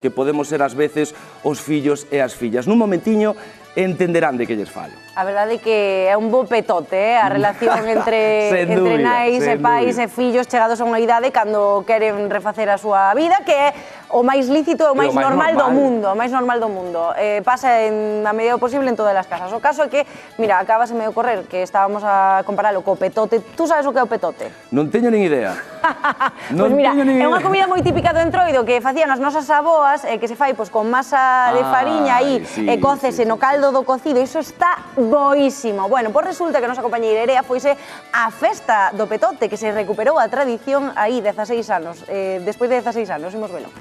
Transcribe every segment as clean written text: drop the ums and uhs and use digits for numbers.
que podemos ser ás veces os fillos e as fillas. Nun momentiño entenderán de que lles falo. A verdade é que é un bo petote, a relación entre nais e pais e fillos chegados a unha idade cando queren refacer a súa vida, que é o máis lícito e o máis normal do mundo, o máis normal do mundo. Pasa na medida posible en todas as casas. O caso é que, mira, acabaseme de ocorrer que estábamos a comparalo co petote. Tú sabes o que é o petote? Non teño nin idea. Pois mira, é unha comida moi típica do Entroido que facían as nosas aboas, que se fai con masa de fariña aí e cócese no caldo do cocido, iso está boísimo. Bueno, pois resulta que a nosa compañeira Irea foise á festa do petote, que se recuperou a tradición aí 16 anos. Despois de 16 anos, imos velo.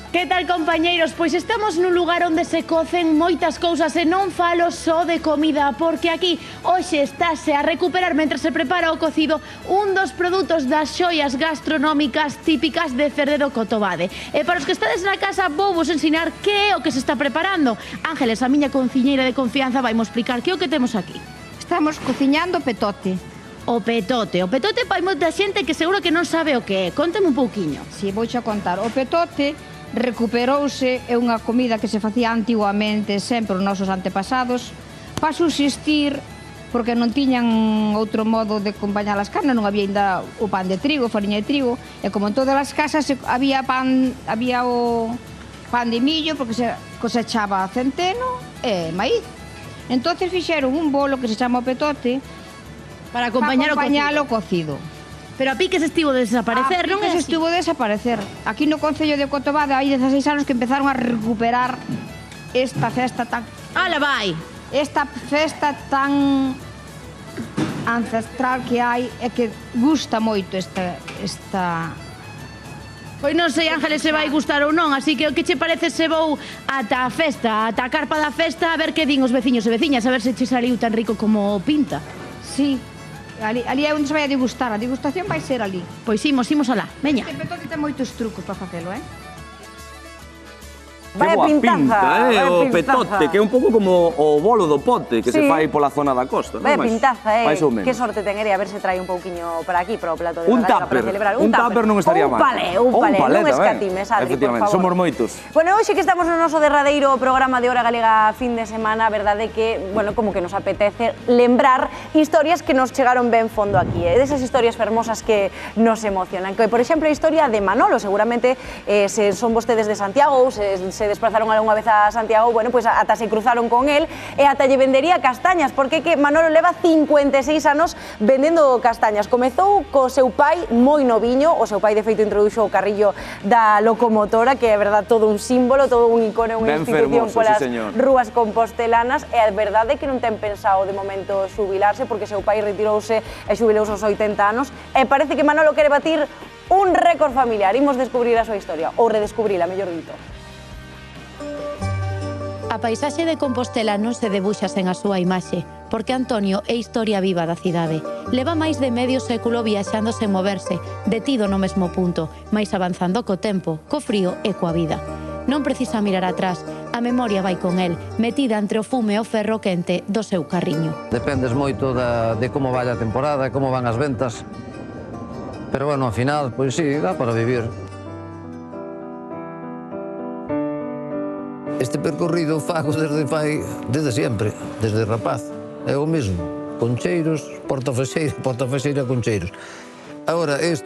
Que tal, compañeiros? Pois estamos nun lugar onde se cocen moitas cousas e non falo só de comida, porque aquí hoxe estáse a recuperar, mentre se prepara o cocido, un dos produtos das xoias gastronómicas típicas de Cerdedo Cotobade. E para os que estades na casa, vou vos ensinar que é o que se está preparando. Ángeles, a miña cociñeira de confianza, vaimo explicar que é o que temos aquí. Estamos cociñando petote. O petote vai moita xente que seguro que non sabe o que é. Conteme un pouquiño. Si, vou xa contar. O petote recuperouse, é unha comida que se facía antiguamente sempre os nosos antepasados para subsistir, porque non tiñan outro modo de acompañar as carnes, non había ainda o pan de trigo, fariña de trigo, e como en todas as casas había o pan de millo, porque se cosechaba centeno e maíz. Entonces fixeron un bolo que se chama o petote para acompañar o cocido. Pero a piques estivo de desaparecer, non é así? Estivo de desaparecer. Aquí no Concello de Cotobade hai 16 anos que empezaron a recuperar esta festa tan... ¡Ala, vai! Esta festa tan ancestral que hai e que gusta moito esta... Pois non sei, Ángeles, se vai gustar ou non, así que o que che parece se vou ata a festa, ata a carpa da festa, a ver que din os veciños e veciñas, a ver se che saliu tan rico como pinta. Sí. Ali é onde se vai a degustar, a degustación vai ser ali. Pois imos alá, veña. Este petote ten moitos trucos para facelo, Que boa pinta, o petote, que é un pouco como o bolo do pote que se fai pola zona da costa. Vaya pintaza, que sorte ten Irea, a ver se trae un pouquiño para aquí, para o plato de Galega, para celebrar. Un tupper non estaría mal. Un palé, non escatimes, Adri, por favor. Somos moitos. Bueno, hoxe que estamos no noso derradeiro programa de Hora Galega fin de semana, a verdade é que, bueno, como que nos apetece lembrar historias que nos chegaron ben fondo aquí, desas historias fermosas que nos emocionan. Que, por exemplo, a historia de Manolo, seguramente, se son vostedes de Santiago ou se desplazaron algunha vez a Santiago, bueno, pois ata se cruzaron con él e ata lle vendería castañas, porque que Manolo leva 56 anos vendendo castañas. Comezou co seu pai moi noviño, o seu pai de feito introduxo o carrillo da locomotora, que é, verdad, todo un símbolo, todo un icono, unha institución polas rúas compostelanas, e a verdade é que non ten pensado de momento xubilarse, porque seu pai retirouse e xubilouse aos 80 anos, e parece que Manolo quere batir un récord familiar. Imos descubrir a súa historia, ou redescubrila, mellor dito. A paisaxe de Compostela non se debuxa sen a súa imaxe, porque Antonio é historia viva da cidade. Leva máis de medio século viaxando sen moverse, detido no mesmo punto, máis avanzando co tempo, co frío e coa vida. Non precisa mirar atrás, a memoria vai con el, metida entre o fume e o ferro quente do seu carriño. Dependes moito de como vai a temporada, como van as ventas, pero bueno, ao final, pois sí, dá para vivir. Este percorrido fago desde sempre, desde rapaz. É o mesmo, Concheiros, Portafexeira, Concheiros. Agora, isto